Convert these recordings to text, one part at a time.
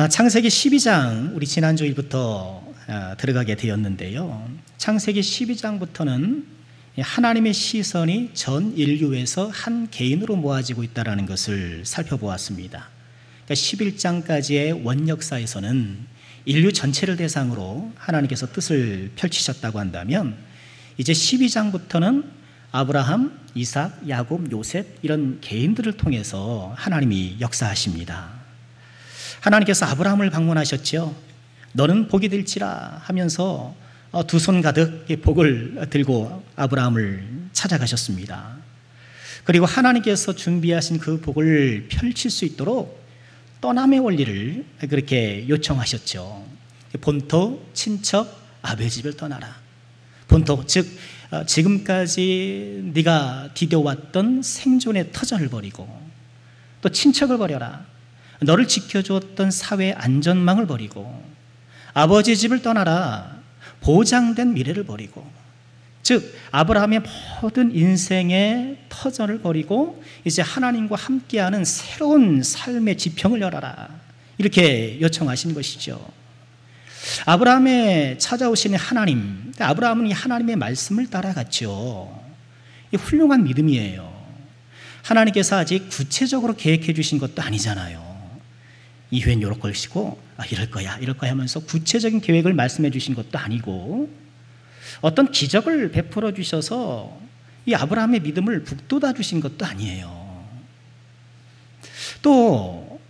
창세기 12장 우리 지난주일부터 들어가게 되었는데요. 창세기 12장부터는 하나님의 시선이 전 인류에서 한 개인으로 모아지고 있다는 것을 살펴보았습니다. 그러니까 11장까지의 원역사에서는 인류 전체를 대상으로 하나님께서 뜻을 펼치셨다고 한다면 이제 12장부터는 아브라함, 이삭, 야곱, 요셉 이런 개인들을 통해서 하나님이 역사하십니다. 하나님께서 아브라함을 방문하셨죠. 너는 복이 될지라 하면서 두 손 가득 복을 들고 아브라함을 찾아가셨습니다. 그리고 하나님께서 준비하신 그 복을 펼칠 수 있도록 떠남의 원리를 그렇게 요청하셨죠. 본토, 친척, 아버지 집을 떠나라. 본토, 즉 지금까지 네가 디뎌왔던 생존의 터전을 버리고 또 친척을 버려라. 너를 지켜주었던 사회 안전망을 버리고 아버지 집을 떠나라. 보장된 미래를 버리고, 즉 아브라함의 모든 인생의 터전을 버리고 이제 하나님과 함께하는 새로운 삶의 지평을 열어라. 이렇게 요청하신 것이죠. 아브라함에 찾아오시는 하나님, 아브라함은 이 하나님의 말씀을 따라갔죠. 이 훌륭한 믿음이에요. 하나님께서 아직 구체적으로 계획해 주신 것도 아니잖아요. 이후엔 이럴 것이고 이럴 거야 하면서 구체적인 계획을 말씀해 주신 것도 아니고 어떤 기적을 베풀어 주셔서 이 아브라함의 믿음을 북돋아 주신 것도 아니에요. 또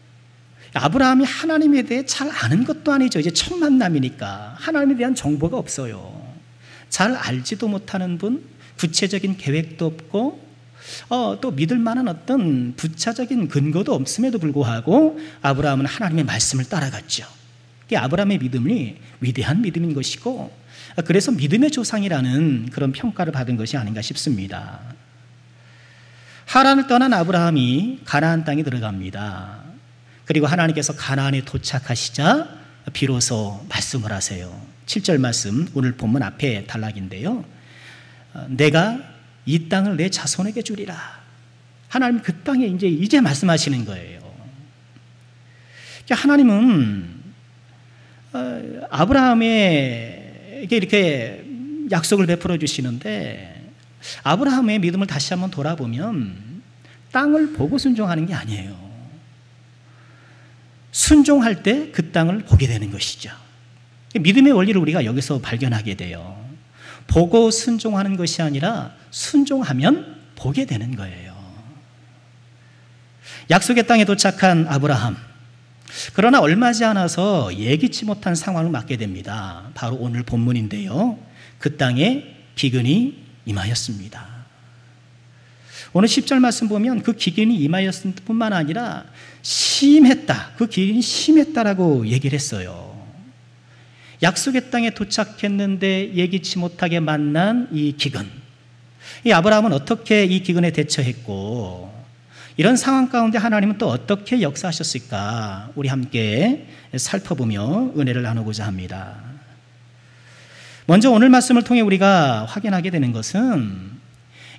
아브라함이 하나님에 대해 잘 아는 것도 아니죠. 이제 첫 만남이니까 하나님에 대한 정보가 없어요. 잘 알지도 못하는 분, 구체적인 계획도 없고 또 믿을 만한 어떤 부차적인 근거도 없음에도 불구하고 아브라함은 하나님의 말씀을 따라갔죠. 아브라함의 믿음이 위대한 믿음인 것이고 그래서 믿음의 조상이라는 그런 평가를 받은 것이 아닌가 싶습니다. 하란을 떠난 아브라함이 가나안 땅에 들어갑니다. 그리고 하나님께서 가나안에 도착하시자 비로소 말씀을 하세요. 7절 말씀, 오늘 본문 앞에 단락인데요. 내가 이 땅을 내 자손에게 주리라. 하나님 그 땅에 이제 말씀하시는 거예요. 하나님은 아브라함에게 이렇게 약속을 베풀어 주시는데 아브라함의 믿음을 다시 한번 돌아보면 땅을 보고 순종하는 게 아니에요. 순종할 때 그 땅을 보게 되는 것이죠. 믿음의 원리를 우리가 여기서 발견하게 돼요. 보고 순종하는 것이 아니라 순종하면 보게 되는 거예요. 약속의 땅에 도착한 아브라함, 그러나 얼마지 않아서 예기치 못한 상황을 맞게 됩니다. 바로 오늘 본문인데요. 그 땅에 기근이 임하였습니다. 오늘 10절 말씀 보면 그 기근이 임하였을 뿐만 아니라 심했다. 그 기근이 심했다라고 얘기를 했어요. 약속의 땅에 도착했는데 예기치 못하게 만난 이 기근, 이 아브라함은 어떻게 이 기근에 대처했고 이런 상황 가운데 하나님은 또 어떻게 역사하셨을까 우리 함께 살펴보며 은혜를 나누고자 합니다. 먼저 오늘 말씀을 통해 우리가 확인하게 되는 것은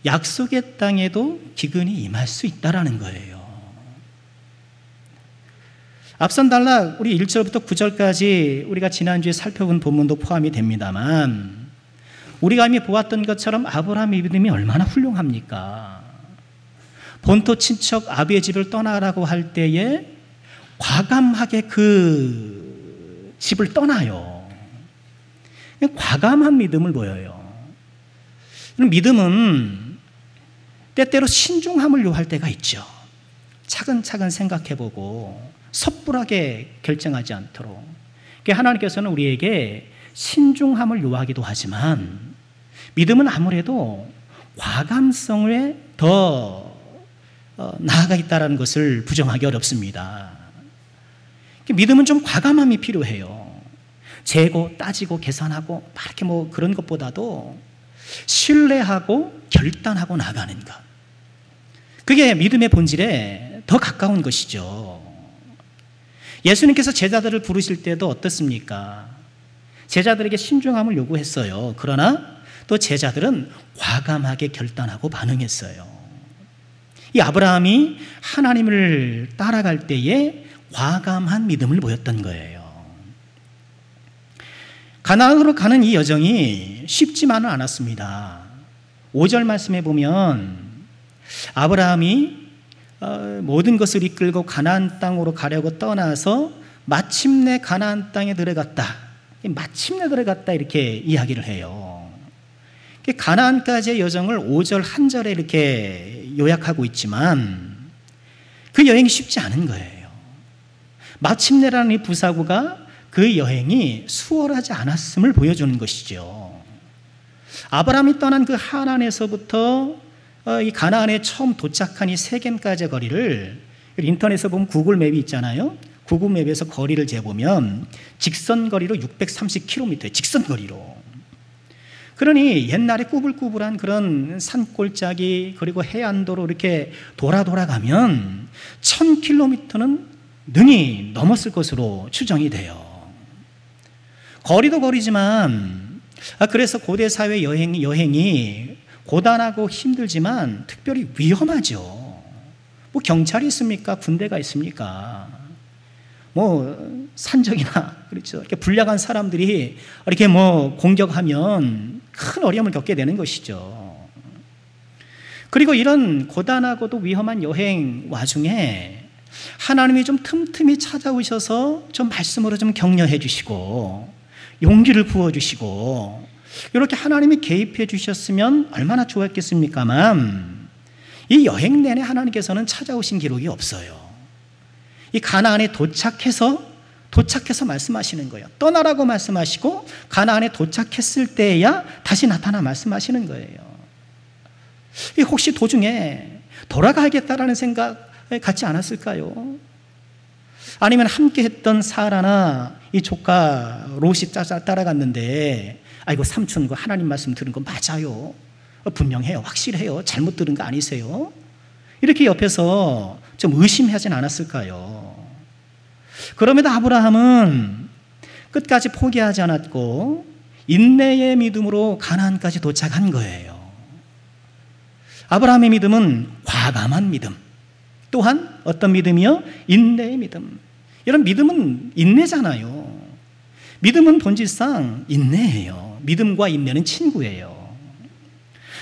약속의 땅에도 기근이 임할 수 있다는 거예요. 앞선 단락 우리 1절부터 9절까지 우리가 지난주에 살펴본 본문도 포함이 됩니다만 우리가 이미 보았던 것처럼 아브라함의 믿음이 얼마나 훌륭합니까? 본토 친척 아비의 집을 떠나라고 할 때에 과감하게 그 집을 떠나요. 과감한 믿음을 보여요. 믿음은 때때로 신중함을 요할 때가 있죠. 차근차근 생각해보고 섣불하게 결정하지 않도록. 하나님께서는 우리에게 신중함을 요하기도 하지만 믿음은 아무래도 과감성에 더 나아가 있다는 것을 부정하기 어렵습니다. 믿음은 좀 과감함이 필요해요. 재고, 따지고, 계산하고 이렇게 그런 것보다도 신뢰하고 결단하고 나가는 것. 그게 믿음의 본질에 더 가까운 것이죠. 예수님께서 제자들을 부르실 때도 어떻습니까? 제자들에게 신중함을 요구했어요. 그러나 또 제자들은 과감하게 결단하고 반응했어요. 이 아브라함이 하나님을 따라갈 때에 과감한 믿음을 보였던 거예요. 가나안으로 가는 이 여정이 쉽지만은 않았습니다. 5절 말씀에 보면 아브라함이 모든 것을 이끌고 가나안 땅으로 가려고 떠나서 마침내 가나안 땅에 들어갔다. 마침내 들어갔다 이렇게 이야기를 해요. 가나안까지의 여정을 5절 한 절에 이렇게 요약하고 있지만 그 여행이 쉽지 않은 거예요. 마침내라는 이 부사구가 그 여행이 수월하지 않았음을 보여주는 것이죠. 아브라함이 떠난 그 하란에서부터 이 가나안에 처음 도착한 이 세겜까지의 거리를 인터넷에 보면 구글 맵이 있잖아요. 구글 맵에서 거리를 재보면 직선 거리로 630km예요. 직선 거리로. 그러니 옛날에 꾸불꾸불한 그런 산골짜기 그리고 해안도로 이렇게 돌아가면 1000km는 능히 넘었을 것으로 추정이 돼요. 거리도 거리지만 그래서 고대 사회 여행이 고단하고 힘들지만 특별히 위험하죠. 뭐 경찰이 있습니까? 군대가 있습니까? 뭐 산적이나 그렇죠. 이렇게 불량한 사람들이 이렇게 뭐 공격하면 큰 어려움을 겪게 되는 것이죠. 그리고 이런 고단하고도 위험한 여행 와중에 하나님이 좀 틈틈이 찾아오셔서 좀 말씀으로 좀 격려해 주시고 용기를 부어주시고 이렇게 하나님이 개입해 주셨으면 얼마나 좋았겠습니까만 이 여행 내내 하나님께서는 찾아오신 기록이 없어요. 이 가나안에 도착해서 말씀하시는 거예요. 떠나라고 말씀하시고 가나안에 도착했을 때야 다시 나타나 말씀하시는 거예요. 혹시 도중에 돌아가야겠다라는 생각 갖지 않았을까요? 아니면 함께 했던 사라나 이 조카 롯이 따라갔는데 아이고 삼촌 그 하나님 말씀 들은 거 맞아요. 분명해요. 확실해요. 잘못 들은 거 아니세요? 이렇게 옆에서 좀 의심하진 않았을까요? 그럼에도 아브라함은 끝까지 포기하지 않았고 인내의 믿음으로 가나안까지 도착한 거예요. 아브라함의 믿음은 과감한 믿음, 또한 어떤 믿음이요? 인내의 믿음. 이런 믿음은 인내잖아요. 믿음은 본질상 인내예요. 믿음과 인내는 친구예요.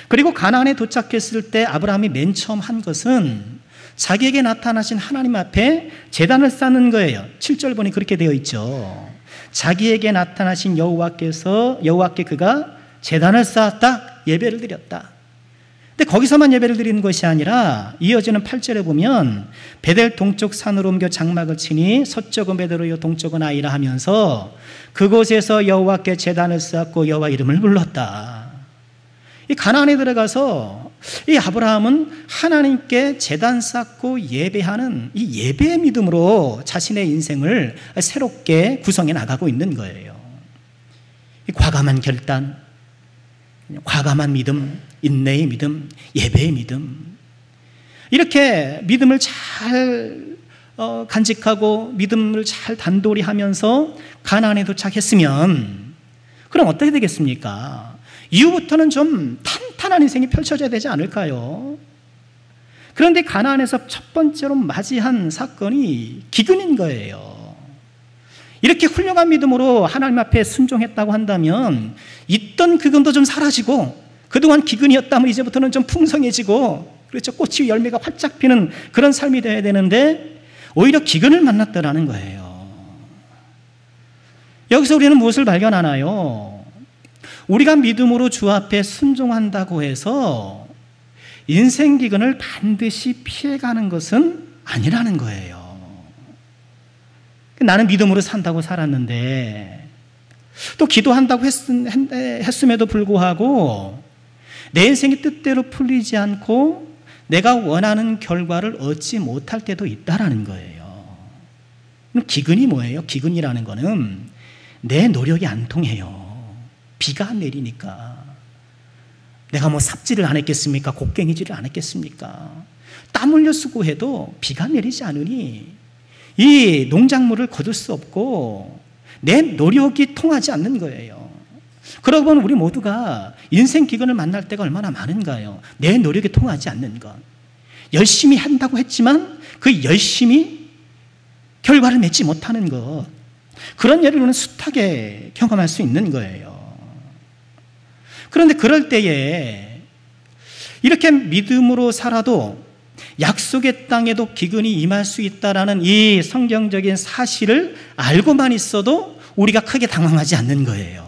그리고 가나안에 도착했을 때 아브라함이 맨 처음 한 것은 자기에게 나타나신 하나님 앞에 제단을 쌓는 거예요. 7절 보니 그렇게 되어 있죠. 자기에게 나타나신 여호와께 그가 제단을 쌓았다, 예배를 드렸다. 근데 거기서만 예배를 드리는 것이 아니라 이어지는 8절에 보면 베델 동쪽 산으로 옮겨 장막을 치니 서쪽은 베델이요 동쪽은 아이라 하면서 그곳에서 여호와께 제단을 쌓고 여호와 이름을 불렀다. 이 가나안에 들어가서 이 아브라함은 하나님께 제단 쌓고 예배하는 이 예배의 믿음으로 자신의 인생을 새롭게 구성해 나가고 있는 거예요. 이 과감한 결단, 과감한 믿음, 인내의 믿음, 예배의 믿음, 이렇게 믿음을 잘 간직하고 믿음을 잘 단돌이 하면서 가나안에 도착했으면 그럼 어떻게 되겠습니까? 이후부터는 좀 탄탄한 인생이 펼쳐져야 되지 않을까요? 그런데 가나안에서 첫 번째로 맞이한 사건이 기근인 거예요. 이렇게 훌륭한 믿음으로 하나님 앞에 순종했다고 한다면 있던 기근도 좀 사라지고 그동안 기근이었다면 이제부터는 좀 풍성해지고 그렇죠. 꽃이 열매가 활짝 피는 그런 삶이 되어야 되는데 오히려 기근을 만났더라는 거예요. 여기서 우리는 무엇을 발견하나요? 우리가 믿음으로 주 앞에 순종한다고 해서 인생 기근을 반드시 피해가는 것은 아니라는 거예요. 나는 믿음으로 산다고 살았는데 또 기도한다고 했음에도 불구하고 내 인생이 뜻대로 풀리지 않고 내가 원하는 결과를 얻지 못할 때도 있다라는 거예요. 그럼 기근이 뭐예요? 기근이라는 거는 내 노력이 안 통해요. 비가 안 내리니까. 내가 뭐 삽질을 안 했겠습니까? 곡괭이질을 안 했겠습니까? 땀 흘려 수고해도 비가 내리지 않으니 이 농작물을 거둘 수 없고 내 노력이 통하지 않는 거예요. 그러고 보면 우리 모두가 인생 기근을 만날 때가 얼마나 많은가요? 내 노력이 통하지 않는 것. 열심히 한다고 했지만 그 열심히 결과를 맺지 못하는 것, 그런 예를 우리는 숱하게 경험할 수 있는 거예요. 그런데 그럴 때에 이렇게 믿음으로 살아도 약속의 땅에도 기근이 임할 수 있다라는 이 성경적인 사실을 알고만 있어도 우리가 크게 당황하지 않는 거예요.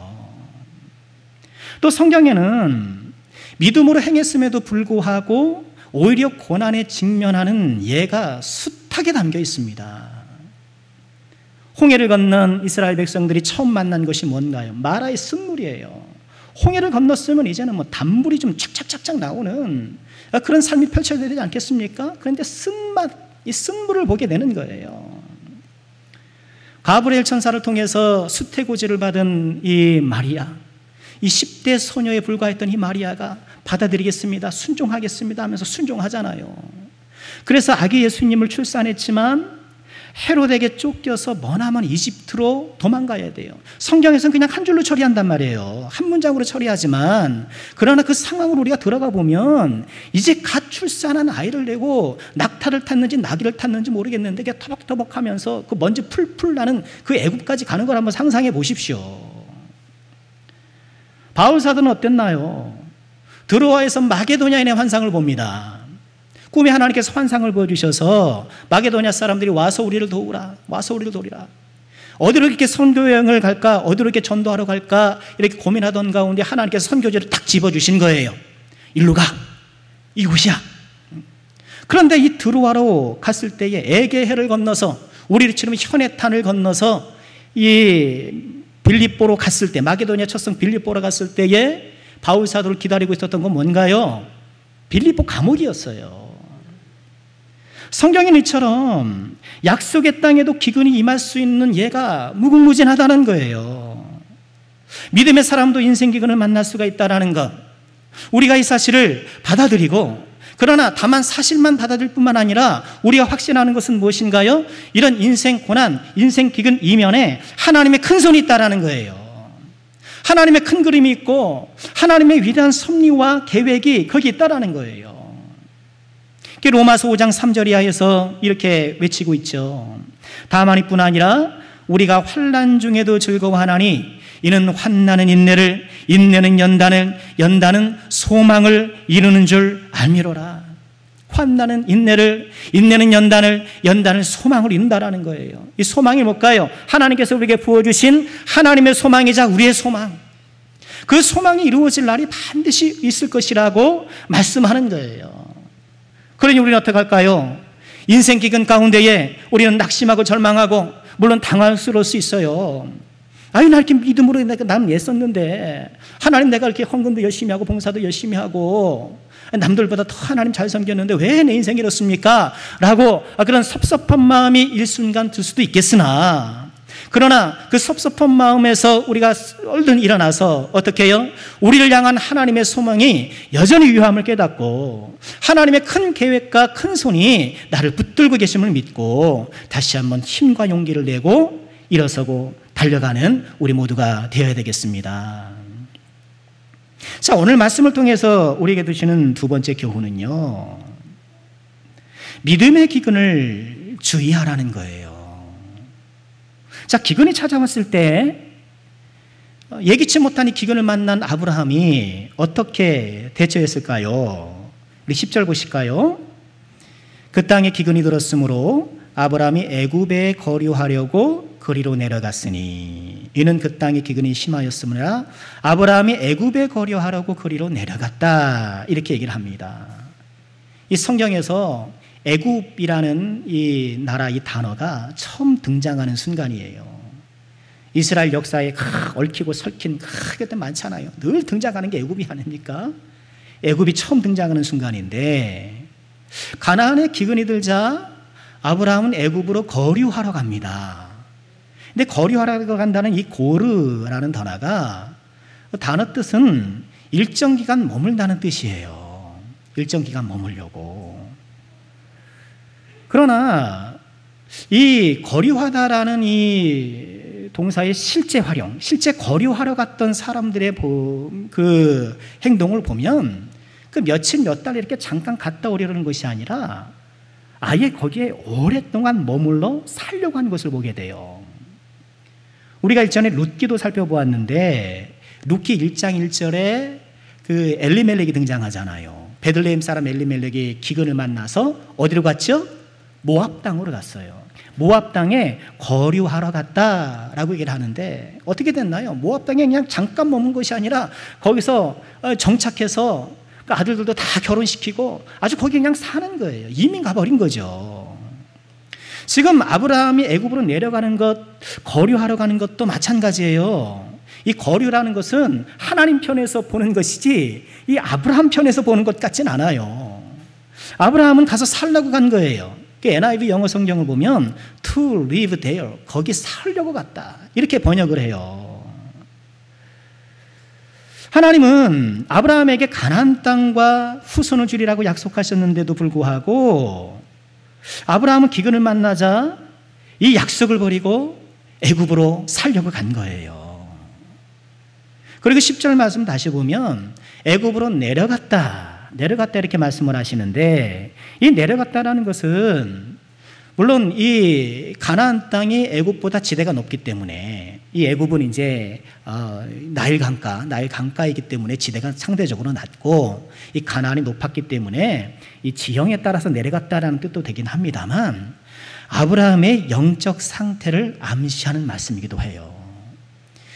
또 성경에는 믿음으로 행했음에도 불구하고 오히려 고난에 직면하는 예가 숱하게 담겨 있습니다. 홍해를 건넌 이스라엘 백성들이 처음 만난 것이 뭔가요? 마라의 쓴물이에요. 홍해를 건넜으면 이제는 뭐 단물이 좀 착착착착 나오는 그런 삶이 펼쳐져야 되지 않겠습니까? 그런데 쓴맛, 이 쓴물을 보게 되는 거예요. 가브리엘 천사를 통해서 수태고지를 받은 이 마리아, 이 10대 소녀에 불과했던 이 마리아가 받아들이겠습니다, 순종하겠습니다 하면서 순종하잖아요. 그래서 아기 예수님을 출산했지만 헤롯에게 쫓겨서 머나먼 이집트로 도망가야 돼요. 성경에서는 그냥 한 줄로 처리한단 말이에요. 한 문장으로 처리하지만, 그러나 그 상황으로 우리가 들어가 보면 이제 갓 출산한 아이를 내고 낙타를 탔는지 나귀를 탔는지 모르겠는데 이게 터벅터벅하면서 그 먼지 풀풀 나는 그 애굽까지 가는 걸 한번 상상해 보십시오. 바울 사도는 어땠나요? 드로아에서 마게도냐인의 환상을 봅니다. 꿈에 하나님께서 환상을 보여주셔서 마게도냐 사람들이 와서 우리를 도우라, 와서 우리를 도우라. 어디로 이렇게 선교 여행을 갈까, 어디로 이렇게 전도하러 갈까 이렇게 고민하던 가운데 하나님께서 선교지를 딱 집어주신 거예요. 일로 가, 이곳이야. 그런데 이 드로아로 갔을 때에 에게해를 건너서, 우리로 치면 현해탄을 건너서 이 빌립보로 갔을 때, 마게도냐 첫성 빌립보로 갔을 때에 바울 사도를 기다리고 있었던 건 뭔가요? 빌립보 감옥이었어요. 성경인 이처럼 약속의 땅에도 기근이 임할 수 있는 예가 무궁무진하다는 거예요. 믿음의 사람도 인생 기근을 만날 수가 있다는 것, 우리가 이 사실을 받아들이고, 그러나 다만 사실만 받아들일 뿐만 아니라 우리가 확신하는 것은 무엇인가요? 이런 인생 고난, 인생 기근 이면에 하나님의 큰 손이 있다는 거예요. 하나님의 큰 그림이 있고 하나님의 위대한 섭리와 계획이 거기 있다는 거예요. 로마서 5장 3절 이하에서 이렇게 외치고 있죠. 다만 이뿐 아니라 우리가 환난 중에도 즐거워하나니 이는 환난은 인내를, 인내는 연단을, 연단은 소망을 이루는 줄 알미로라. 환난은 인내를, 인내는 연단을, 연단은 소망을 이룬다라는 거예요. 이 소망이 뭘까요? 하나님께서 우리에게 부어주신 하나님의 소망이자 우리의 소망. 그 소망이 이루어질 날이 반드시 있을 것이라고 말씀하는 거예요. 그러니 우리는 어떻게 할까요? 인생 기근 가운데에 우리는 낙심하고 절망하고 물론 당황스러울 수 있어요. 아니, 나 이렇게 믿음으로 남 애썼는데 하나님 내가 이렇게 헌금도 열심히 하고 봉사도 열심히 하고 남들보다 더 하나님 잘 섬겼는데 왜 내 인생이 이렇습니까? 라고 그런 섭섭한 마음이 일순간 들 수도 있겠으나, 그러나 그 섭섭한 마음에서 우리가 얼른 일어나서 어떻게 해요? 우리를 향한 하나님의 소망이 여전히 유함을 깨닫고 하나님의 큰 계획과 큰 손이 나를 붙들고 계심을 믿고 다시 한번 힘과 용기를 내고 일어서고 달려가는 우리 모두가 되어야 되겠습니다. 자, 오늘 말씀을 통해서 우리에게 주시는 두 번째 교훈은요, 믿음의 기근을 주의하라는 거예요. 자, 기근이 찾아왔을 때 예기치 못한 이 기근을 만난 아브라함이 어떻게 대처했을까요? 우리 10절 보실까요? 그 땅에 기근이 들었으므로 아브라함이 애굽에 거류하려고 그리로 내려갔으니, 이는 그 땅에 기근이 심하였으므라 아브라함이 애굽에 거류하려고 그리로 내려갔다, 이렇게 얘기를 합니다. 이 성경에서 애굽이라는 이 나라, 이 단어가 처음 등장하는 순간이에요. 이스라엘 역사에 얽히고 설킨 그때 많잖아요. 늘 등장하는 게 애굽이 아닙니까? 애굽이 처음 등장하는 순간인데, 가나안에 기근이 들자 아브라함은 애굽으로 거류하러 갑니다. 근데 거류하러 간다는 이 고르라는 단어가, 단어 뜻은 일정 기간 머물다는 뜻이에요. 일정 기간 머물려고. 그러나 이 거류하다라는 이 동사의 실제 활용, 실제 거류하러 갔던 사람들의 그 행동을 보면 그 며칠 몇 달 이렇게 잠깐 갔다 오려는 것이 아니라 아예 거기에 오랫동안 머물러 살려고 하는 것을 보게 돼요. 우리가 일전에 룻기도 살펴보았는데 룻기 1장 1절에 그 엘리멜렉이 등장하잖아요. 베들레헴 사람 엘리멜렉이 기근을 만나서 어디로 갔죠? 모압 땅으로 갔어요. 모압 땅에 거류하러 갔다라고 얘기를 하는데 어떻게 됐나요? 모압 땅에 그냥 잠깐 머문 것이 아니라 거기서 정착해서 그 아들들도 다 결혼시키고 아주 거기 그냥 사는 거예요. 이민 가버린 거죠. 지금 아브라함이 애굽으로 내려가는 것, 거류하러 가는 것도 마찬가지예요. 이 거류라는 것은 하나님 편에서 보는 것이지 이 아브라함 편에서 보는 것 같진 않아요. 아브라함은 가서 살려고 간 거예요. NIV 영어 성경을 보면 to live there, 거기 살려고 갔다 이렇게 번역을 해요. 하나님은 아브라함에게 가나안 땅과 후손을 주리라고 약속하셨는데도 불구하고 아브라함은 기근을 만나자 이 약속을 버리고 애굽으로 살려고 간 거예요. 그리고 10절 말씀 다시 보면 애굽으로 내려갔다 이렇게 말씀을 하시는데 이 내려갔다라는 것은 물론 이 가나안 땅이 애굽보다 지대가 높기 때문에 이 애굽은 이제 나일 강가이기 때문에 지대가 상대적으로 낮고 이 가나안이 높았기 때문에 이 지형에 따라서 내려갔다라는 뜻도 되긴 합니다만 아브라함의 영적 상태를 암시하는 말씀이기도 해요.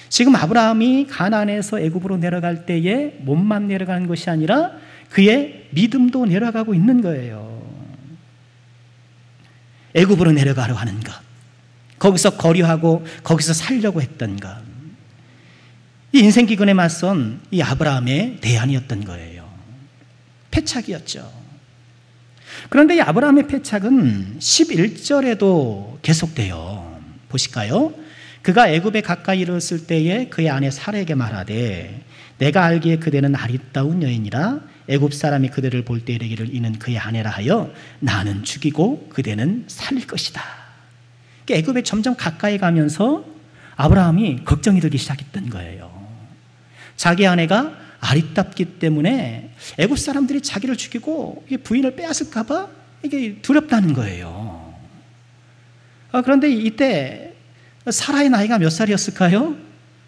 지금 아브라함이 가나안에서 애굽으로 내려갈 때에 몸만 내려가는 것이 아니라 그의 믿음도 내려가고 있는 거예요. 애굽으로 내려가려 하는 것, 거기서 거류하고 거기서 살려고 했던 것, 이 인생 기근에 맞선 이 아브라함의 대안이었던 거예요. 패착이었죠. 그런데 이 아브라함의 패착은 11절에도 계속돼요. 보실까요? 그가 애굽에 가까이 이르렀을 때에 그의 아내 사라에게 말하되 내가 알기에 그대는 아리따운 여인이라 애굽 사람이 그대를 볼 때 이르기를 이는 그의 아내라 하여 나는 죽이고 그대는 살릴 것이다. 애굽에 점점 가까이 가면서 아브라함이 걱정이 들기 시작했던 거예요. 자기 아내가 아리따기 때문에 애굽 사람들이 자기를 죽이고 부인을 빼앗을까 봐 이게 두렵다는 거예요. 그런데 이때 사라의 나이가 몇 살이었을까요?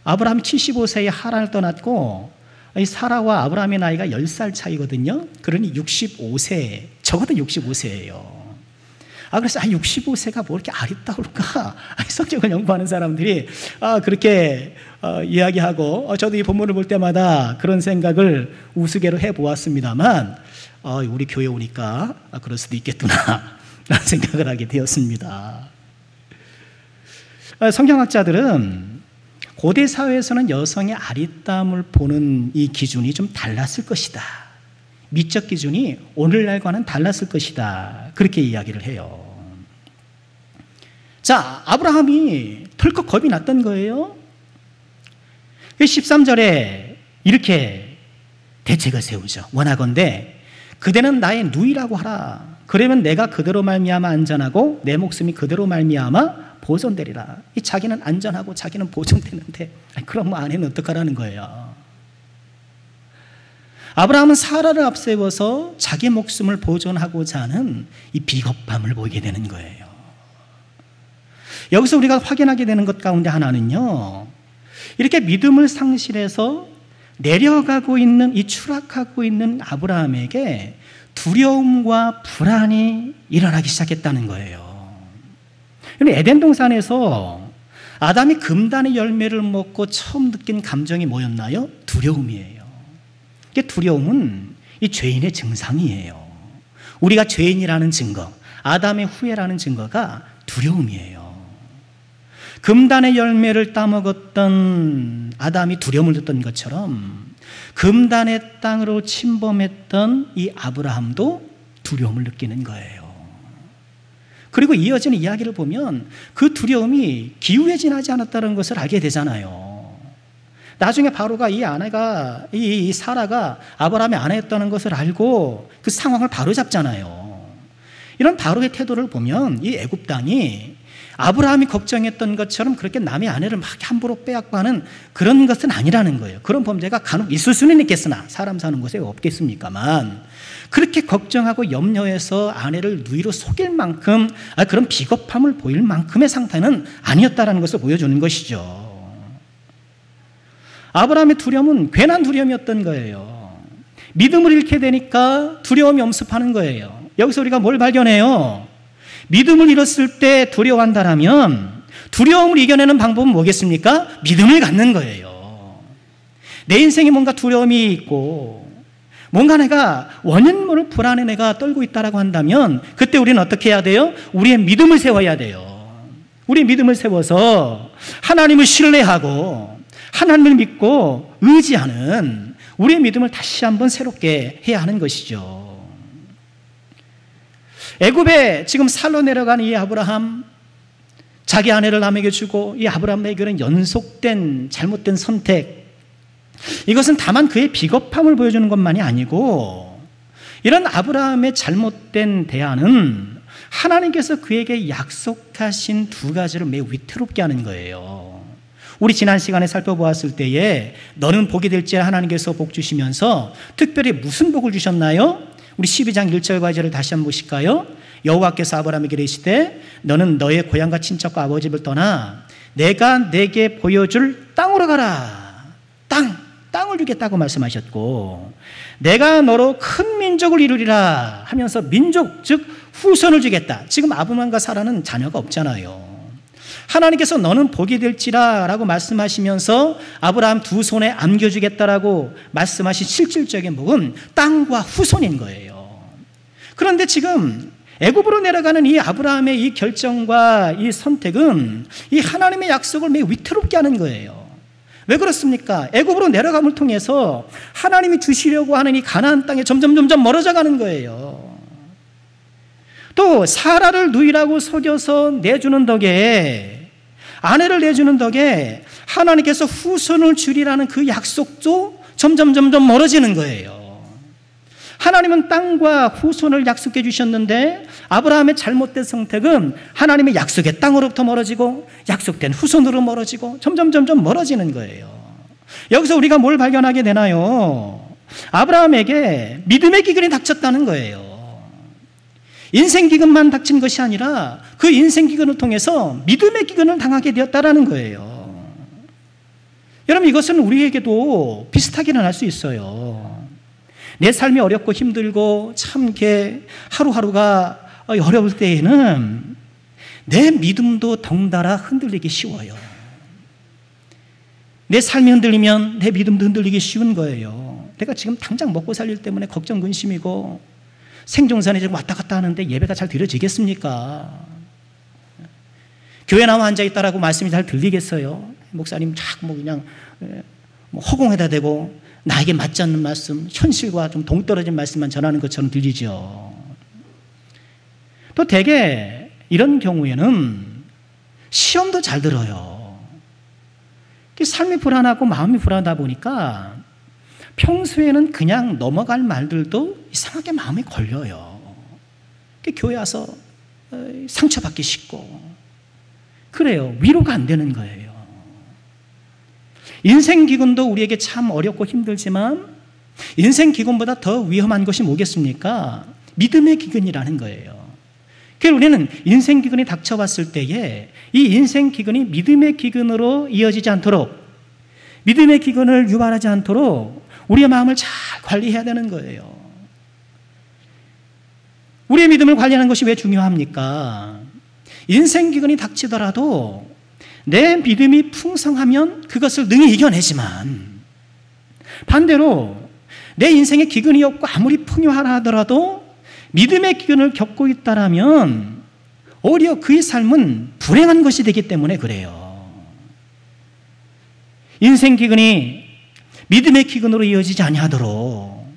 아브라함이 75세에 하란을 떠났고 이 사라와 아브라함의 나이가 10살 차이거든요. 그러니 65세, 적어도 65세예요. 그래서 65세가 뭐 이렇게 아리따울까? 성경을 연구하는 사람들이 그렇게 이야기하고 저도 이 본문을 볼 때마다 그런 생각을 우스개로 해보았습니다만 우리 교회 오니까 그럴 수도 있겠구나 라는 생각을 하게 되었습니다. 성경학자들은 고대 사회에서는 여성의 아리따움을 보는 이 기준이 좀 달랐을 것이다. 미적 기준이 오늘날과는 달랐을 것이다. 그렇게 이야기를 해요. 자, 아브라함이 덜컥 겁이 났던 거예요. 13절에 이렇게 대책을 세우죠. 원하건대 그대는 나의 누이라고 하라. 그러면 내가 그대로 말미암아 안전하고 내 목숨이 그대로 말미암아 보존되리라. 이 자기는 안전하고 자기는 보존되는데 그럼 아내는 어떡하라는 거예요. 아브라함은 사라를 앞세워서 자기 목숨을 보존하고자 하는 이 비겁함을 보이게 되는 거예요. 여기서 우리가 확인하게 되는 것 가운데 하나는요, 이렇게 믿음을 상실해서 내려가고 있는 이 추락하고 있는 아브라함에게 두려움과 불안이 일어나기 시작했다는 거예요. 에덴 동산에서 아담이 금단의 열매를 먹고 처음 느낀 감정이 뭐였나요? 두려움이에요. 이게 두려움은 이 죄인의 증상이에요. 우리가 죄인이라는 증거, 아담의 후회라는 증거가 두려움이에요. 금단의 열매를 따먹었던 아담이 두려움을 듣던 것처럼 금단의 땅으로 침범했던 이 아브라함도 두려움을 느끼는 거예요. 그리고 이어지는 이야기를 보면 그 두려움이 기후에 지나지 않았다는 것을 알게 되잖아요. 나중에 바로가 이 아내가 이 사라가 아브라함의 아내였다는 것을 알고 그 상황을 바로잡잖아요. 이런 바로의 태도를 보면 이 애굽 땅이 아브라함이 걱정했던 것처럼 그렇게 남의 아내를 막 함부로 빼앗고 하는 그런 것은 아니라는 거예요. 그런 범죄가 간혹 있을 수는 있겠으나 사람 사는 곳에 없겠습니까만 그렇게 걱정하고 염려해서 아내를 누이로 속일 만큼 그런 비겁함을 보일 만큼의 상태는 아니었다는 것을 보여주는 것이죠. 아브라함의 두려움은 괜한 두려움이었던 거예요. 믿음을 잃게 되니까 두려움이 엄습하는 거예요. 여기서 우리가 뭘 발견해요? 믿음을 잃었을 때 두려워한다라면 두려움을 이겨내는 방법은 뭐겠습니까? 믿음을 갖는 거예요. 내 인생에 뭔가 두려움이 있고 뭔가 내가 원인 모를 불안에 내가 떨고 있다라고 한다면 그때 우리는 어떻게 해야 돼요? 우리의 믿음을 세워야 돼요. 우리의 믿음을 세워서 하나님을 신뢰하고 하나님을 믿고 의지하는 우리의 믿음을 다시 한번 새롭게 해야 하는 것이죠. 애굽에 지금 살러 내려간 이 아브라함, 자기 아내를 남에게 주고 이 아브라함에게는 연속된 잘못된 선택, 이것은 다만 그의 비겁함을 보여주는 것만이 아니고 이런 아브라함의 잘못된 대안은 하나님께서 그에게 약속하신 두 가지를 매우 위태롭게 하는 거예요. 우리 지난 시간에 살펴보았을 때에 너는 복이 될지라 하나님께서 복 주시면서 특별히 무슨 복을 주셨나요? 우리 12장 1절과 2절을 다시 한번 보실까요? 여호와께서 아브라함에게 이르시되 너는 너의 고향과 친척과 아버지 집을 떠나 내가 내게 보여줄 땅으로 가라. 땅을 주겠다고 말씀하셨고 내가 너로 큰 민족을 이루리라 하면서 민족 즉 후손을 주겠다. 지금 아브라함과 사라는 자녀가 없잖아요. 하나님께서 너는 복이 될지라 라고 말씀하시면서 아브라함 두 손에 안겨주겠다라고 말씀하신 실질적인 복은 땅과 후손인 거예요. 그런데 지금 애굽으로 내려가는 이 아브라함의 이 결정과 이 선택은 이 하나님의 약속을 매우 위태롭게 하는 거예요. 왜 그렇습니까? 애굽으로 내려감을 통해서 하나님이 주시려고 하는 이 가나안 땅에 점점 멀어져 가는 거예요. 또 사라를 누이라고 속여서 내주는 덕에, 아내를 내주는 덕에 하나님께서 후손을 주리라는 그 약속도 점점 멀어지는 거예요. 하나님은 땅과 후손을 약속해 주셨는데 아브라함의 잘못된 선택은 하나님의 약속의 땅으로부터 멀어지고 약속된 후손으로 멀어지고 점점 멀어지는 거예요. 여기서 우리가 뭘 발견하게 되나요? 아브라함에게 믿음의 기근이 닥쳤다는 거예요. 인생 기근만 닥친 것이 아니라 그 인생 기근을 통해서 믿음의 기근을 당하게 되었다는 거예요. 여러분, 이것은 우리에게도 비슷하게 일어날 수 있어요. 내 삶이 어렵고 힘들고 참 이렇게 하루하루가 어려울 때에는 내 믿음도 덩달아 흔들리기 쉬워요. 내 삶이 흔들리면 내 믿음도 흔들리기 쉬운 거예요. 내가 지금 당장 먹고 살릴 때문에 걱정 근심이고 생존산에 지금 왔다 갔다 하는데 예배가 잘 드려지겠습니까? 교회 나와 앉아있다라고 말씀이 잘 들리겠어요? 목사님 자꾸 그냥 허공에다 대고 나에게 맞지 않는 말씀, 현실과 좀 동떨어진 말씀만 전하는 것처럼 들리죠. 또 대개 이런 경우에는 시험도 잘 들어요. 삶이 불안하고 마음이 불안하다 보니까 평소에는 그냥 넘어갈 말들도 이상하게 마음에 걸려요. 교회 와서 상처받기 쉽고 그래요. 위로가 안 되는 거예요. 인생 기근도 우리에게 참 어렵고 힘들지만 인생 기근보다 더 위험한 것이 뭐겠습니까? 믿음의 기근이라는 거예요. 그래서 우리는 인생 기근이 닥쳐왔을 때에 이 인생 기근이 믿음의 기근으로 이어지지 않도록, 믿음의 기근을 유발하지 않도록 우리의 마음을 잘 관리해야 되는 거예요. 우리의 믿음을 관리하는 것이 왜 중요합니까? 인생 기근이 닥치더라도 내 믿음이 풍성하면 그것을 능히 이겨내지만 반대로 내 인생에 기근이 없고 아무리 풍요하라 하더라도 믿음의 기근을 겪고 있다라면 오히려 그의 삶은 불행한 것이 되기 때문에 그래요. 인생 기근이 믿음의 기근으로 이어지지 아니하도록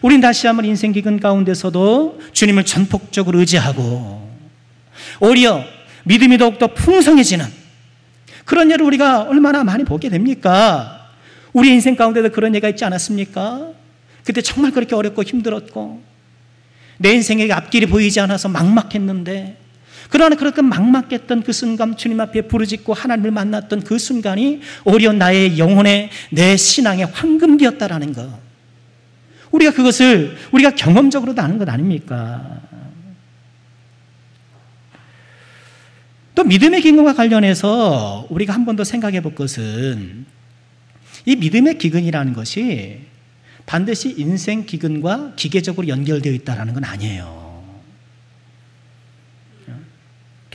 우린 다시 한번 인생 기근 가운데서도 주님을 전폭적으로 의지하고 오히려 믿음이 더욱더 풍성해지는 그런 예를 우리가 얼마나 많이 보게 됩니까? 우리 인생 가운데도 그런 예가 있지 않았습니까? 그때 정말 그렇게 어렵고 힘들었고 내 인생에 앞길이 보이지 않아서 막막했는데 그러나 그렇게 막막했던 그 순간 주님 앞에 부르짖고 하나님을 만났던 그 순간이 오히려 나의 영혼의 내 신앙의 황금기였다라는 것. 우리가 그것을 우리가 경험적으로도 아는 것 아닙니까? 또 믿음의 기근과 관련해서 우리가 한 번 더 생각해 볼 것은 이 믿음의 기근이라는 것이 반드시 인생 기근과 기계적으로 연결되어 있다는 건 아니에요.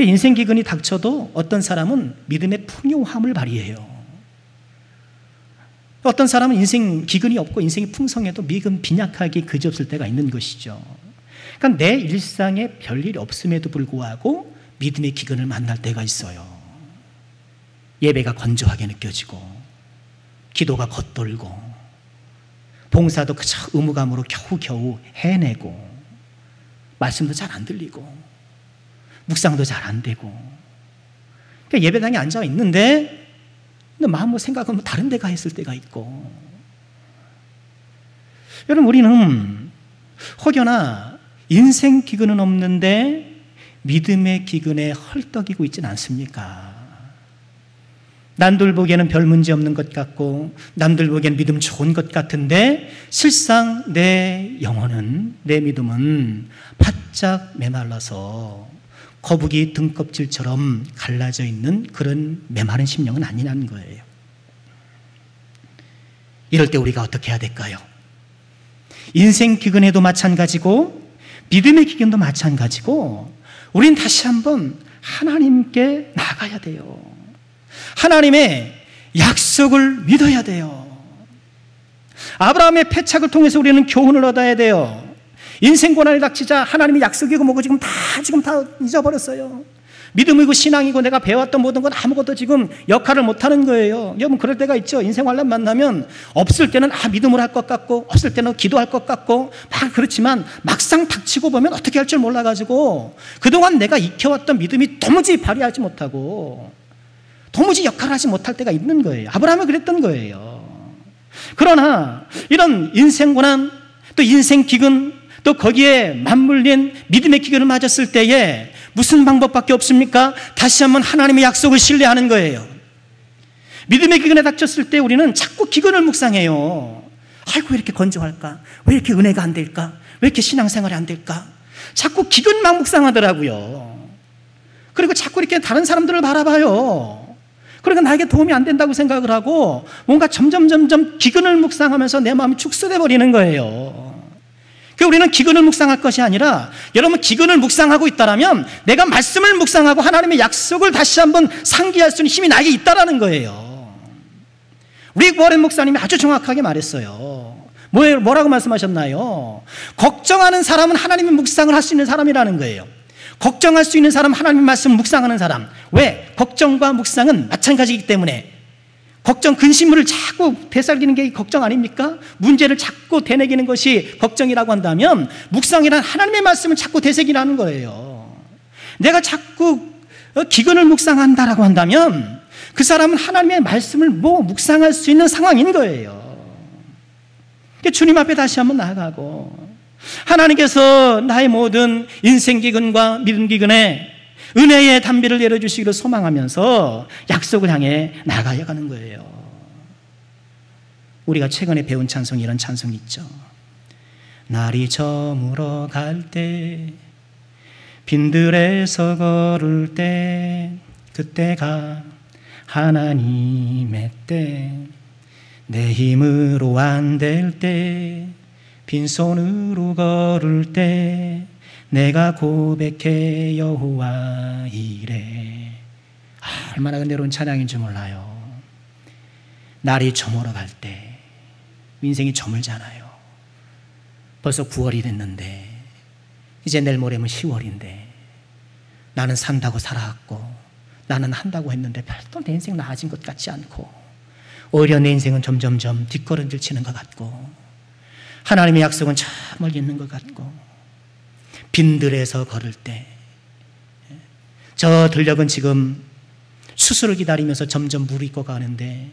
인생 기근이 닥쳐도 어떤 사람은 믿음의 풍요함을 발휘해요. 어떤 사람은 인생 기근이 없고 인생이 풍성해도 믿음 빈약하게 그지없을 때가 있는 것이죠. 그러니까 내 일상에 별일이 없음에도 불구하고 믿음의 기근을 만날 때가 있어요. 예배가 건조하게 느껴지고 기도가 겉돌고 봉사도 그저 의무감으로 겨우겨우 해내고 말씀도 잘 안 들리고 묵상도 잘 안 되고 그러니까 예배당에 앉아 있는데 마음으로 생각하면 다른 데 가 있을 때가 있고 여러분 우리는 혹여나 인생 기근은 없는데 믿음의 기근에 헐떡이고 있지는 않습니까? 남들 보기에는 별 문제 없는 것 같고 남들 보기에는 믿음 좋은 것 같은데 실상 내 영혼은 내 믿음은 바짝 메말라서 거북이 등껍질처럼 갈라져 있는 그런 메마른 심령은 아니라는 거예요. 이럴 때 우리가 어떻게 해야 될까요? 인생 기근에도 마찬가지고 믿음의 기근도 마찬가지고 우린 다시 한번 하나님께 나가야 돼요. 하나님의 약속을 믿어야 돼요. 아브라함의 패착을 통해서 우리는 교훈을 얻어야 돼요. 인생 고난이 닥치자 하나님의 약속이고 뭐고 지금 다 잊어버렸어요. 믿음이고 신앙이고 내가 배웠던 모든 건 아무것도 지금 역할을 못하는 거예요. 여러분 그럴 때가 있죠. 인생 환난 만나면 없을 때는 믿음을 할 것 같고 없을 때는 기도할 것 같고 막 그렇지만 막상 닥치고 보면 어떻게 할 줄 몰라가지고 그동안 내가 익혀왔던 믿음이 도무지 발휘하지 못하고 도무지 역할을 하지 못할 때가 있는 거예요. 아브라함은 그랬던 거예요. 그러나 이런 인생 고난 또 인생 기근 또 거기에 맞물린 믿음의 기근을 맞았을 때에 무슨 방법밖에 없습니까? 다시 한번 하나님의 약속을 신뢰하는 거예요. 믿음의 기근에 닥쳤을 때 우리는 자꾸 기근을 묵상해요. 아이고 왜 이렇게 건조할까? 왜 이렇게 은혜가 안 될까? 왜 이렇게 신앙생활이 안 될까? 자꾸 기근만 묵상하더라고요. 그리고 자꾸 이렇게 다른 사람들을 바라봐요. 그러니까 나에게 도움이 안 된다고 생각을 하고 뭔가 점점 기근을 묵상하면서 내 마음이 축소돼 버리는 거예요. 우리는 기근을 묵상할 것이 아니라 여러분 기근을 묵상하고 있다면 내가 말씀을 묵상하고 하나님의 약속을 다시 한번 상기할 수 있는 힘이 나에게 있다라는 거예요. 릭 워렌 목사님이 아주 정확하게 말했어요. 뭐라고 말씀하셨나요? 걱정하는 사람은 하나님의 묵상을 할 수 있는 사람이라는 거예요. 걱정할 수 있는 사람, 하나님의 말씀을 묵상하는 사람. 왜? 걱정과 묵상은 마찬가지이기 때문에 걱정, 근심물을 자꾸 되살리는 게 걱정 아닙니까? 문제를 자꾸 되뇌기는 것이 걱정이라고 한다면 묵상이란 하나님의 말씀을 자꾸 되새기라는 거예요. 내가 자꾸 기근을 묵상한다라고 한다면 그 사람은 하나님의 말씀을 묵상할 수 있는 상황인 거예요. 주님 앞에 다시 한번 나아가고 하나님께서 나의 모든 인생 기근과 믿음 기근에 은혜의 담비를 내려주시기를 소망하면서 약속을 향해 나아가야가는 거예요. 우리가 최근에 배운 찬송이 이런 찬송이 있죠. 날이 저물어 갈 때 빈들에서 걸을 때 그때가 하나님의 때 내 힘으로 안 될 때 빈손으로 걸을 때 내가 고백해 여호와 이래. 얼마나 은혜로운 찬양인지 몰라요. 날이 저물어 갈 때 인생이 저물잖아요. 벌써 9월이 됐는데 이제 내일 모레면 10월인데 나는 산다고 살아왔고 나는 한다고 했는데 별도 내 인생 나아진 것 같지 않고 오히려 내 인생은 점점점 뒷걸음질 치는 것 같고 하나님의 약속은 저 멀리 있는 것 같고 빈들에서 걸을 때 저 들녘은 지금 수술을 기다리면서 점점 무르익고 가는데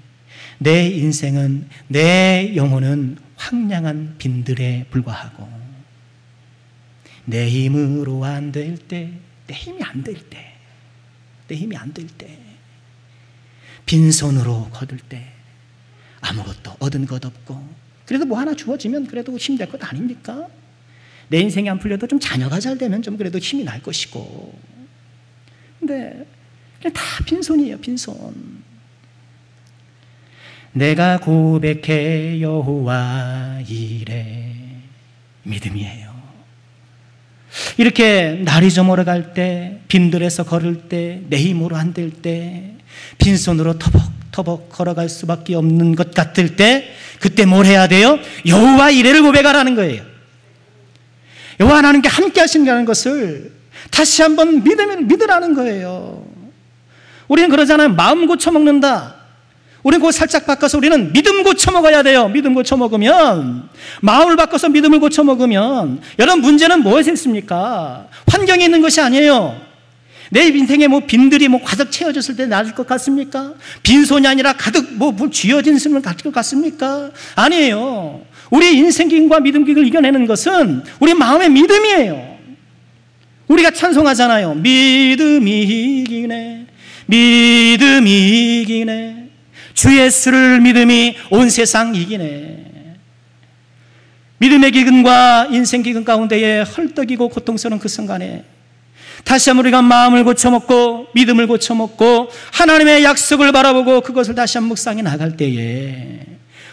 내 인생은 내 영혼은 황량한 빈들에 불과하고 내 힘으로 안 될 때 내 힘이 안 될 때 내 힘이 안 될 때 빈손으로 거둘 때 아무것도 얻은 것 없고 그래도 뭐 하나 주어지면 그래도 힘이 될 것 아닙니까? 내 인생이 안 풀려도 좀 자녀가 잘 되면 좀 그래도 힘이 날 것이고. 근데 그냥 다 빈손이에요, 빈손. 내가 고백해 여호와 이래. 믿음이에요. 이렇게 날이 저물어갈 때, 빈들에서 걸을 때, 내 힘으로 안 될 때, 빈손으로 터벅터벅 걸어갈 수밖에 없는 것 같을 때, 그때 뭘 해야 돼요? 여호와 이래를 고백하라는 거예요. 여호와 하나님께 함께 하신다는 것을 다시 한번 믿으라는 거예요. 우리는 그러잖아요. 마음 고쳐먹는다. 우리는 그거 살짝 바꿔서 우리는 믿음 고쳐먹어야 돼요. 믿음 고쳐먹으면, 마음을 바꿔서 믿음을 고쳐먹으면, 여러분 문제는 무엇에 있습니까? 환경에 있는 것이 아니에요. 내 인생에 뭐 빈들이 뭐 가득 채워졌을 때 나을 것 같습니까? 빈손이 아니라 가득 뭐 쥐어진 손을 가질 것 같습니까? 아니에요. 우리 인생길과 믿음길을 이겨내는 것은 우리 마음의 믿음이에요. 우리가 찬송하잖아요. 믿음이 이기네, 믿음이 이기네, 주 예수를 믿음이 온 세상 이기네. 믿음의 기근과 인생 기근 가운데에 헐떡이고 고통스러운 그 순간에 다시 한번 우리가 마음을 고쳐먹고 믿음을 고쳐먹고 하나님의 약속을 바라보고 그것을 다시 한번 묵상해 나갈 때에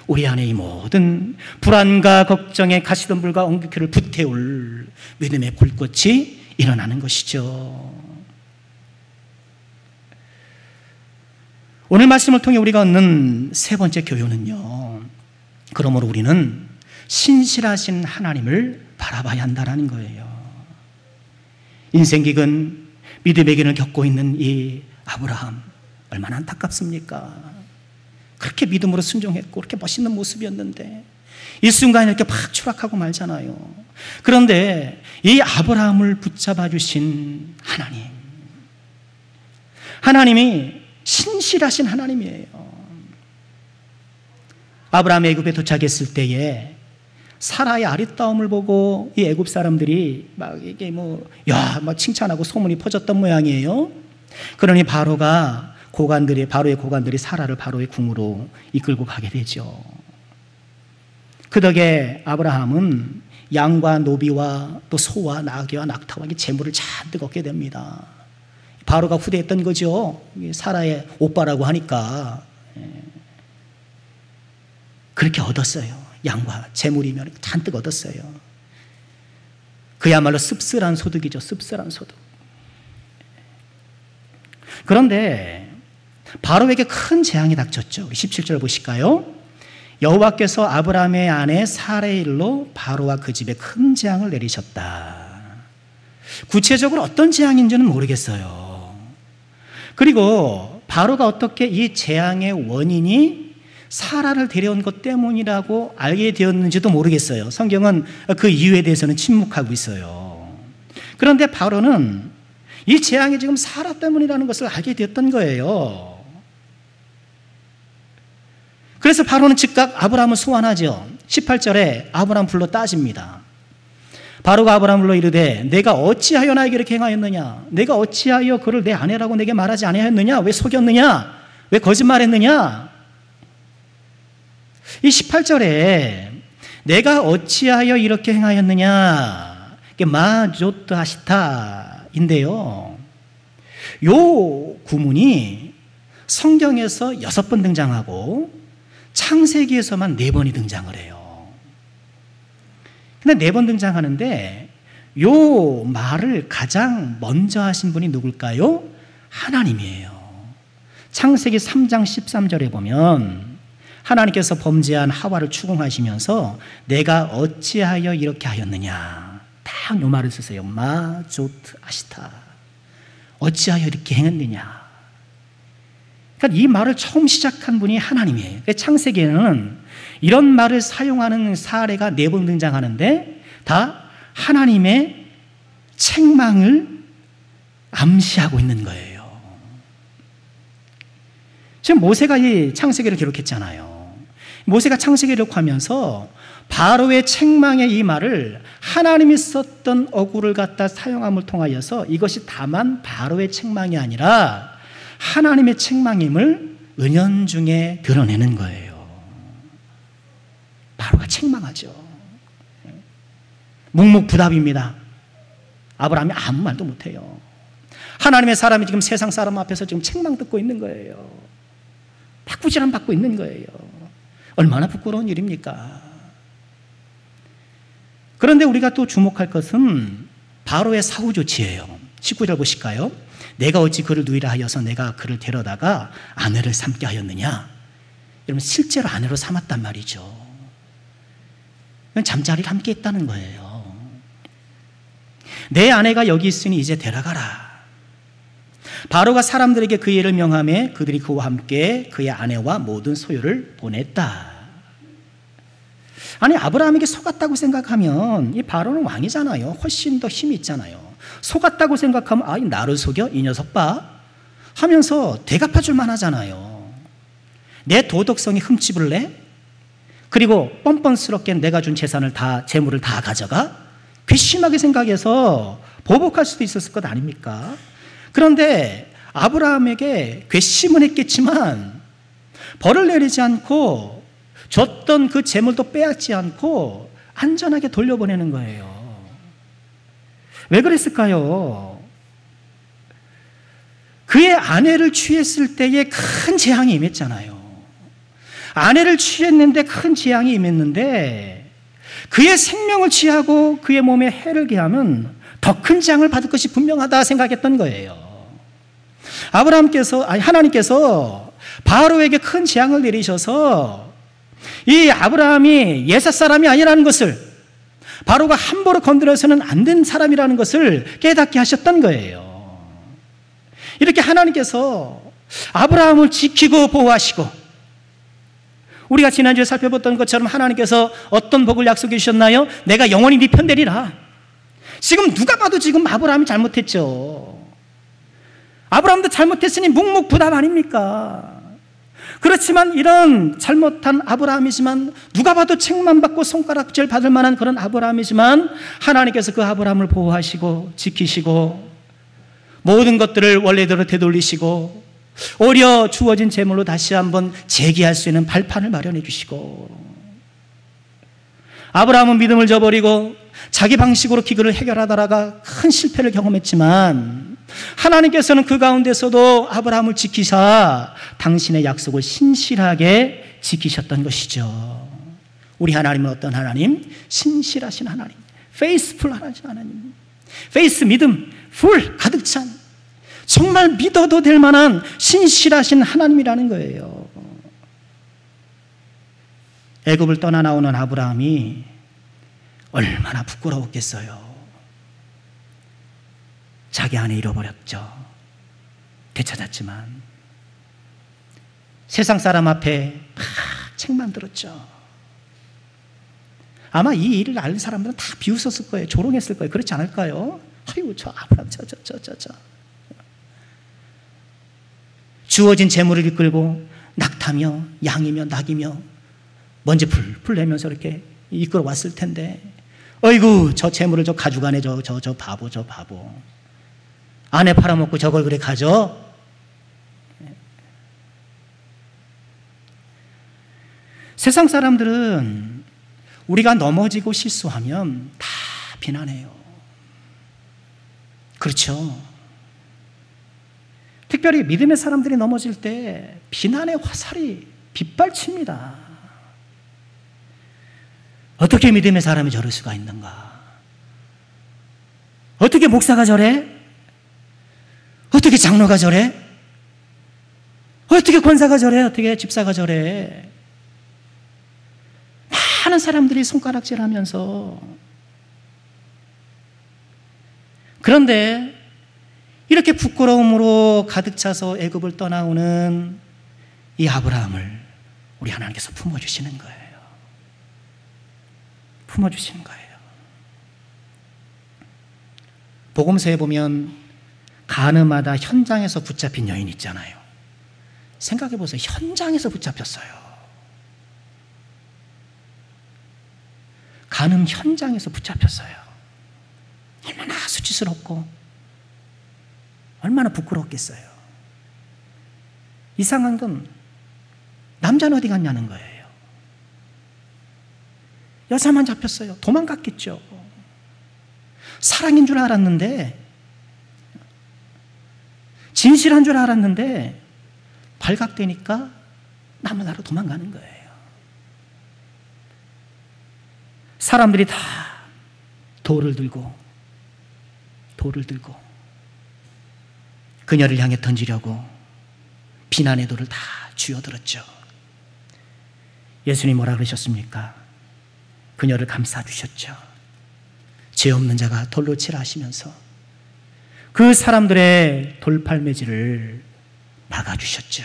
우리 안에 이 모든 불안과 걱정에 가시덤불과 엉기퀴를 불태울 믿음의 불꽃이 일어나는 것이죠. 오늘 말씀을 통해 우리가 얻는 세 번째 교훈은요, 그러므로 우리는 신실하신 하나님을 바라봐야 한다는 거예요. 인생기근, 믿음의 기근을 겪고 있는 이 아브라함, 얼마나 안타깝습니까? 그렇게 믿음으로 순종했고 그렇게 멋있는 모습이었는데 이 순간에 이렇게 팍 추락하고 말잖아요. 그런데 이 아브라함을 붙잡아 주신 하나님이 신실하신 하나님이에요. 아브라함이 애굽에 도착했을 때에 사라의 아리따움을 보고 이 애굽 사람들이 막 이게 막 칭찬하고 소문이 퍼졌던 모양이에요. 그러니 바로의 고관들이 사라를 바로의 궁으로 이끌고 가게 되죠. 그 덕에 아브라함은 양과 노비와 또 소와 나귀와 낙타와 재물을 잔뜩 얻게 됩니다. 바로가 후대했던 거죠. 사라의 오빠라고 하니까 그렇게 얻었어요. 양과 재물이면 잔뜩 얻었어요. 그야말로 씁쓸한 소득이죠. 씁쓸한 소득. 그런데 바로에게 큰 재앙이 닥쳤죠. 17절 보실까요? 여호와께서 아브라함의 아내 사라의 일로 바로와 그 집에 큰 재앙을 내리셨다. 구체적으로 어떤 재앙인지는 모르겠어요. 그리고 바로가 어떻게 이 재앙의 원인이 사라를 데려온 것 때문이라고 알게 되었는지도 모르겠어요. 성경은 그 이유에 대해서는 침묵하고 있어요. 그런데 바로는 이 재앙이 지금 사라 때문이라는 것을 알게 되었던 거예요. 그래서 바로는 즉각 아브라함을 소환하죠. 18절에 아브라함 불러 따집니다. 바로가 아브라함 불러 이르되 내가 어찌하여 나에게 이렇게 행하였느냐? 내가 어찌하여 그를 내 아내라고 내게 말하지 아니하였느냐? 왜 속였느냐? 왜 거짓말했느냐? 이 18절에 내가 어찌하여 이렇게 행하였느냐? 이게 마조트 하시타인데요. 요 구문이 성경에서 6번 등장하고 창세기에서만 4번이 등장을 해요. 근데 4번 등장하는데 요 말을 가장 먼저 하신 분이 누굴까요? 하나님이에요. 창세기 3장 13절에 보면 하나님께서 범죄한 하와를 추궁하시면서 내가 어찌하여 이렇게 하였느냐, 딱 요 말을 쓰세요. 마조트 아시타, 어찌하여 이렇게 행했느냐. 그러니까 이 말을 처음 시작한 분이 하나님이에요. 창세기에는 이런 말을 사용하는 사례가 4번 등장하는데 다 하나님의 책망을 암시하고 있는 거예요. 지금 모세가 이 창세기를 기록했잖아요. 모세가 창세기를 기록하면서 바로의 책망의 이 말을 하나님이 썼던 어구를 갖다 사용함을 통하여서 이것이 다만 바로의 책망이 아니라 하나님의 책망임을 은연중에 드러내는 거예요. 바로가 책망하죠. 묵묵부답입니다. 아브라함이 아무 말도 못해요. 하나님의 사람이 지금 세상 사람 앞에서 지금 책망 듣고 있는 거예요. 박부지람 받고 있는 거예요. 얼마나 부끄러운 일입니까? 그런데 우리가 또 주목할 것은 바로의 사후 조치예요. 19절 보실까요? 내가 어찌 그를 누이라 하여서 내가 그를 데려다가 아내를 삼게 하였느냐? 여러분 실제로 아내로 삼았단 말이죠. 잠자리를 함께 했다는 거예요. 내 아내가 여기 있으니 이제 데려가라. 바로가 사람들에게 그 일을 명하매 그들이 그와 함께 그의 아내와 모든 소유를 보냈다. 아니 아브라함에게 속았다고 생각하면 이 바로는 왕이잖아요. 훨씬 더 힘이 있잖아요. 속았다고 생각하면 아, 나를 속여? 이 녀석 봐 하면서 되갚아줄 만하잖아요. 내 도덕성이 흠집을 내? 그리고 뻔뻔스럽게 내가 준 재산을 다, 재물을 다 가져가? 괘씸하게 생각해서 보복할 수도 있었을 것 아닙니까? 그런데 아브라함에게 괘씸은 했겠지만 벌을 내리지 않고 줬던 그 재물도 빼앗지 않고 안전하게 돌려보내는 거예요. 왜 그랬을까요? 그의 아내를 취했을 때에 큰 재앙이 임했잖아요. 아내를 취했는데 큰 재앙이 임했는데 그의 생명을 취하고 그의 몸에 해를 개하면 더 큰 재앙을 받을 것이 분명하다 생각했던 거예요. 하나님께서 바로에게 큰 재앙을 내리셔서 이 아브라함이 옛사 사람이 아니라는 것을, 바로가 함부로 건드려서는 안 된 사람이라는 것을 깨닫게 하셨던 거예요. 이렇게 하나님께서 아브라함을 지키고 보호하시고, 우리가 지난주에 살펴봤던 것처럼 하나님께서 어떤 복을 약속해 주셨나요? 내가 영원히 네 편 되리라. 지금 누가 봐도 지금 아브라함이 잘못했죠. 아브라함도 잘못했으니 묵묵부답 아닙니까? 그렇지만 이런 잘못한 아브라함이지만 누가 봐도 책망받고 손가락질 받을 만한 그런 아브라함이지만 하나님께서 그 아브라함을 보호하시고 지키시고 모든 것들을 원래대로 되돌리시고 오히려 주어진 재물로 다시 한번 재기할 수 있는 발판을 마련해 주시고, 아브라함은 믿음을 저버리고 자기 방식으로 기근을 해결하다가 큰 실패를 경험했지만 하나님께서는 그 가운데서도 아브라함을 지키사 당신의 약속을 신실하게 지키셨던 것이죠. 우리 하나님은 어떤 하나님? 신실하신 하나님, 페이스풀 하신 하나님. 페이스 믿음, 풀 가득 찬, 정말 믿어도 될 만한 신실하신 하나님이라는 거예요. 애굽을 떠나 나오는 아브라함이 얼마나 부끄러웠겠어요. 자기 아내 잃어버렸죠. 되찾았지만 세상 사람 앞에 막 책만 들었죠. 아마 이 일을 아는 사람들은 다 비웃었을 거예요. 조롱했을 거예요. 그렇지 않을까요? 아이고 저 아브라함 저. 주어진 재물을 이끌고 낙타며 양이며 낙이며 먼지 풀풀 내면서 이렇게 이끌어 왔을 텐데, 어이구 저 재물을 저 가져가네 저 바보 저 바보. 아내 팔아먹고 저걸 그래 가져? 세상 사람들은 우리가 넘어지고 실수하면 다 비난해요. 그렇죠. 특별히 믿음의 사람들이 넘어질 때 비난의 화살이 빗발칩니다. 어떻게 믿음의 사람이 저럴 수가 있는가? 어떻게 목사가 저래? 어떻게 장로가 저래? 어떻게 권사가 저래? 어떻게 집사가 저래? 많은 사람들이 손가락질하면서, 그런데 이렇게 부끄러움으로 가득 차서 애굽을 떠나오는 이 아브라함을 우리 하나님께서 품어주시는 거예요. 품어주시는 거예요. 복음서에 보면 가늠하다 현장에서 붙잡힌 여인 있잖아요. 생각해 보세요. 현장에서 붙잡혔어요. 가늠 현장에서 붙잡혔어요. 얼마나 수치스럽고 얼마나 부끄럽겠어요. 이상한 건 남자는 어디 갔냐는 거예요. 여자만 잡혔어요. 도망갔겠죠. 사랑인 줄 알았는데, 진실한 줄 알았는데 발각되니까 남은 나라 도망가는 거예요. 사람들이 다 돌을 들고 그녀를 향해 던지려고 비난의 돌을 다 쥐어들었죠. 예수님 뭐라 그러셨습니까? 그녀를 감싸주셨죠. 죄 없는 자가 돌로 치라 하시면서 그 사람들의 돌팔매질을 막아주셨죠.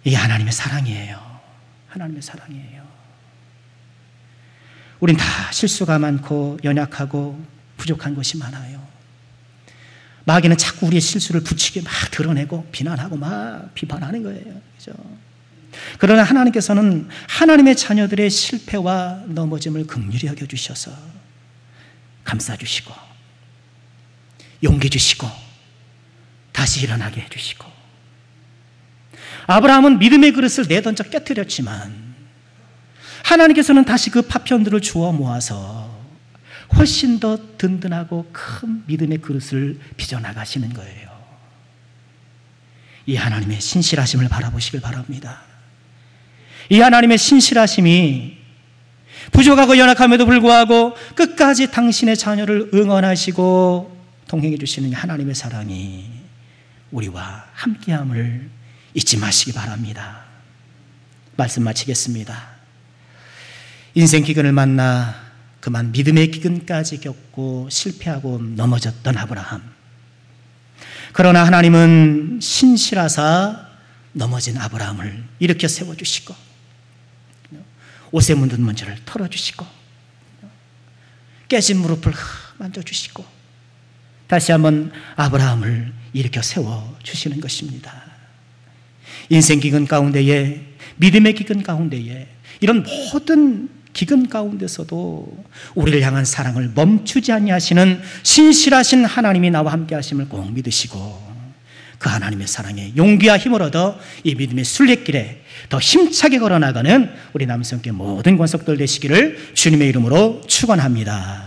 이게 하나님의 사랑이에요. 하나님의 사랑이에요. 우린 다 실수가 많고 연약하고 부족한 것이 많아요. 마귀는 자꾸 우리의 실수를 부추기게 막 드러내고 비난하고 막 비판하는 거예요. 그죠? 그러나 하나님께서는 하나님의 자녀들의 실패와 넘어짐을 긍휼히 여겨주셔서 감싸주시고 용기 주시고 다시 일어나게 해주시고, 아브라함은 믿음의 그릇을 내던져 깨뜨렸지만 하나님께서는 다시 그 파편들을 주워 모아서 훨씬 더 든든하고 큰 믿음의 그릇을 빚어나가시는 거예요. 이 하나님의 신실하심을 바라보시길 바랍니다. 이 하나님의 신실하심이 부족하고 연약함에도 불구하고 끝까지 당신의 자녀를 응원하시고 동행해 주시는 하나님의 사랑이 우리와 함께함을 잊지 마시기 바랍니다. 말씀 마치겠습니다. 인생 기근을 만나 그만 믿음의 기근까지 겪고 실패하고 넘어졌던 아브라함. 그러나 하나님은 신실하사 넘어진 아브라함을 일으켜 세워주시고 옷에 묻은 먼지를 털어주시고 깨진 무릎을 만져주시고 다시 한번 아브라함을 일으켜 세워주시는 것입니다. 인생 기근 가운데에, 믿음의 기근 가운데에, 이런 모든 기근 가운데서도 우리를 향한 사랑을 멈추지 아니하시는 신실하신 하나님이 나와 함께 하심을 꼭 믿으시고 그 하나님의 사랑에 용기와 힘을 얻어 이 믿음의 순례길에 더 힘차게 걸어나가는 우리 남성께 모든 권속들 되시기를 주님의 이름으로 축원합니다.